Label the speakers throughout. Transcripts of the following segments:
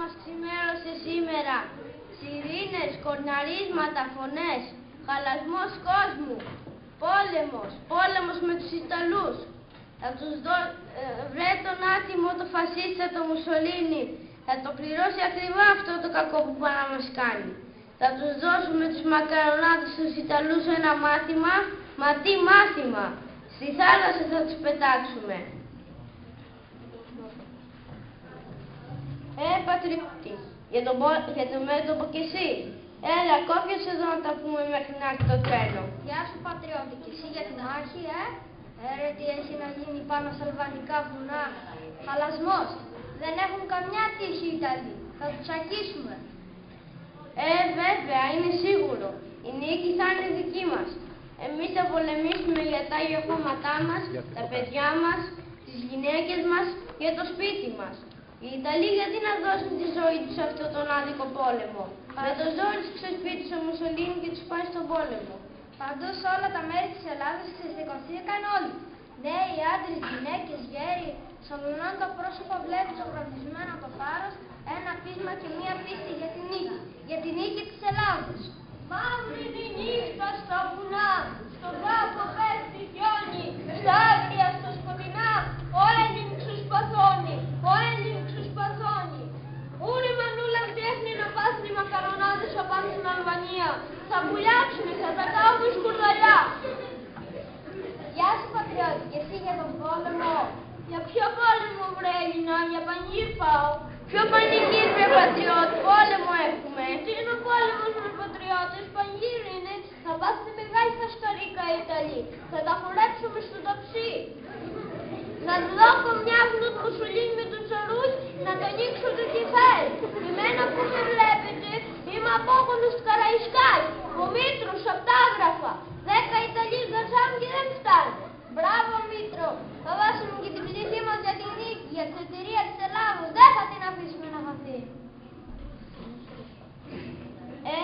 Speaker 1: μας ξημέρωσε σήμερα. Σιρήνες, κορναρίσματα, φωνές, χαλασμός κόσμου. Πόλεμος, πόλεμος με τους Ιταλούς. Θα τους βρε τον άτιμο, το φασίστα, το Μουσολίνι. Θα το πληρώσει ακριβά αυτό το κακό που πάει να μας κάνει. Θα τους δώσουμε τους μακαρονάδες στους Ιταλούς ένα μάθημα, μα τι μάθημα. Στη θάλασσα θα τους πετάξουμε. Πατριώτη, για το μέτωπο κι εσύ. Έλα, κόφιασε εδώ να τα πούμε μέχρι να έρθει το τρένο.
Speaker 2: Γεια σου πατριώτη, και εσύ για τη μάχη, Ρε τι έχει να γίνει πάνω στα αλβανικά βουνά. Χαλασμός, δεν έχουν καμιά τύχη οι Ιταλοί. Θα τους τσακίσουμε.
Speaker 1: Βέβαια, είναι σίγουρο. Η νίκη θα είναι δική μας. Εμείς θα πολεμήσουμε για τα γεωχώματά μας, τα παιδιά μας, τις γυναίκες μας, για το σπίτι μας. Οι Ιταλοί γιατί να δώσουν τη ζωή τους σε αυτόν τον άδικο πόλεμο. Με το ζόρι τους ξεσπίτησε ο Μουσολίνι και τους πάει στον πόλεμο.
Speaker 2: Παντού σε όλα τα μέρη της Ελλάδας ξεστηκωθήκαν όλοι. Νέοι, άντρες, γυναίκες, γέροι, σαλονών τα πρόσωπα βλέπουν ζωγραφισμένο το φάρος, ένα πείσμα και μία πίστη για την νίκη. Για την νίκη της Ελλάδας.
Speaker 1: Μαύρη τη νύχτα στα βουνά, στον τάφο πέφτει χιόνι, στα άγρια, στα σκοτεινά, ο Έλλην ξεσπαθώνει, ο Έλλην ξεσπαθώνει. Ούρη μανούλα φτιάχνει να πάθει μακαρονάδες απάνω στην Αλβανία. Θα βουλιάξουνε, θα τα κάνουμε σκουρδαλιά.
Speaker 2: Γεια σου πατριώτη, και εσύ για τον πόλεμο.
Speaker 1: Για ποιο πόλεμο βρε Έλληνα, για πανηγύρ πάω. Ποιο πανηγύρ βρε πατριώτη, πόλεμο έχουμε. Τι είναι ο πόλεμος με πατριώτες, πανηγύρ είναι. Θα πάθουν μεγάλη φασκαρίκα οι Ιταλοί. Θα τα χορέψουμε στο ταψί. Θα δώκω μια αυνού του Μουσολίνι με τους Τσαρούς να το ανοίξω το κεφάλι. Εμένα που με βλέπετε, είμαι απόγονος του Καραϊσκάκη, ο Μήτρος απ' τα Άγραφα. 10 Ιταλοί γκαζάμ και δεν φτάνει. Μπράβο Μήτρο, θα δώσουμε και την ψυχή μας για την νίκη, για την εταιρεία της Ελλάδος. Δεν θα την αφήσουμε να χαθεί.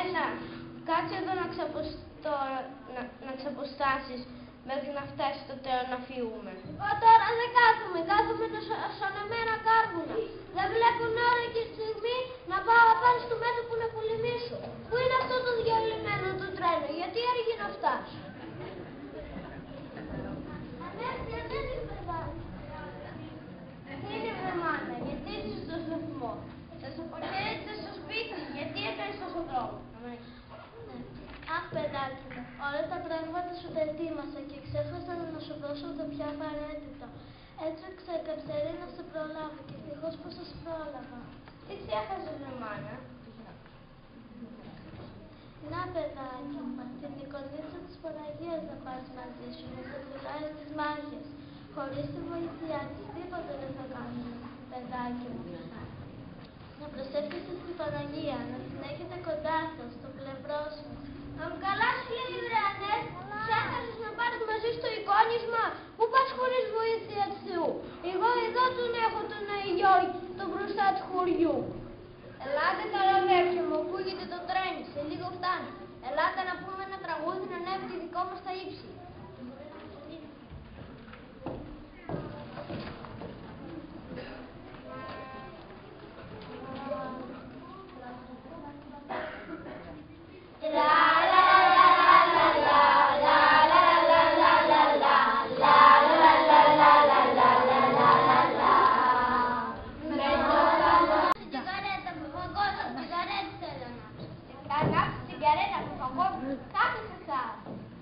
Speaker 1: Έλα, κάτσε εδώ να ξαποστάσεις μέχρι να φτάσει το τέλος να φύγουμε. Εγώ τώρα δεν κάθομαι, κάθομαι σαν εμένα κάρβουνα. Δεν βλέπουν ώρα και στιγμή να πάω απάνω στο μέτωπο να πολεμήσω. Πού είναι αυτό το διαλυμένο το τρένο, γιατί έργει να φτάσει. Είναι βρε μάνα, γιατί είσαι στο σταθμό. Σας αποχαιρέτησα στο σπίτι, γιατί έκανες τόσο δρόμο.
Speaker 2: Αχ, παιδάκι μου, όλα τα πράγματα σου τα ετοίμασα και ξέχασα να σου δώσω το πιο απαραίτητο. Έτρεξα καθαρή να σε προλάβω και ευτυχώς που σας πρόλαβα.
Speaker 1: Τι ξέχασες ρε μάνα.
Speaker 2: Να παιδάκι μου, την εικονίτσα της Παναγίας να πας μαζί σου, να σε φυλάει στις μάχες. Χωρίς τη βοήθειά της τίποτα δεν θα κάνουμε, παιδάκι μου. Να προσεύχεσαι στην Παναγία, να την έχετε κοντά σας, στο πλευρό σας.
Speaker 1: Καλά σου λέει βρε ξέχασες να πάρεις μαζί στο εικόνισμα. Πού πας χωρίς βοήθεια του Θεού. Εγώ εδώ τον έχω τον Αγιώργη, τον μπροστά του χωριού. Ελάτε καλά αδέρφια μου, ακούγεται το τρένι, σε λίγο φτάνει. Ελάτε να πούμε ένα τραγούδι να ανέβει τη δικό μας στα ύψη.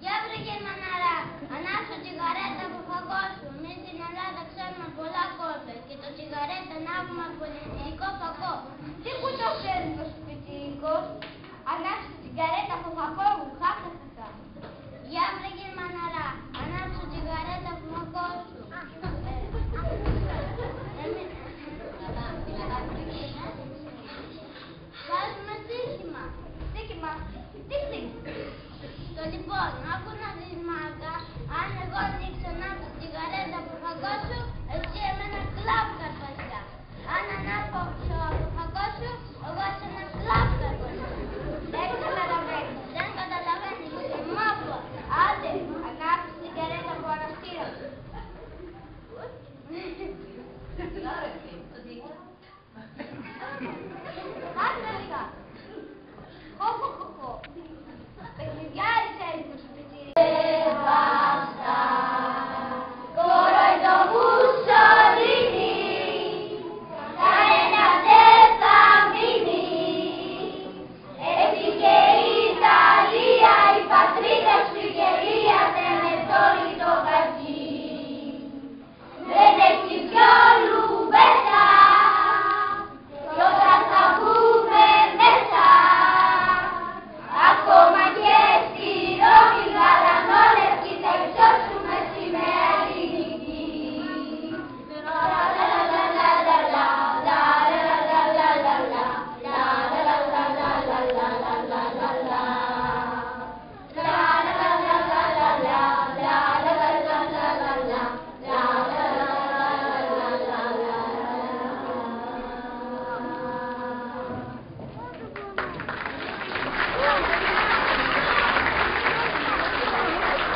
Speaker 2: Γεια βρε Γερμαναρά, ανάψω τσιγαρέτα που φαγώσου. Εμείς στην Ελλάδα ξέρουμε πολλά κόλπες και το τσιγαρέτα να έχουμε πολιτικό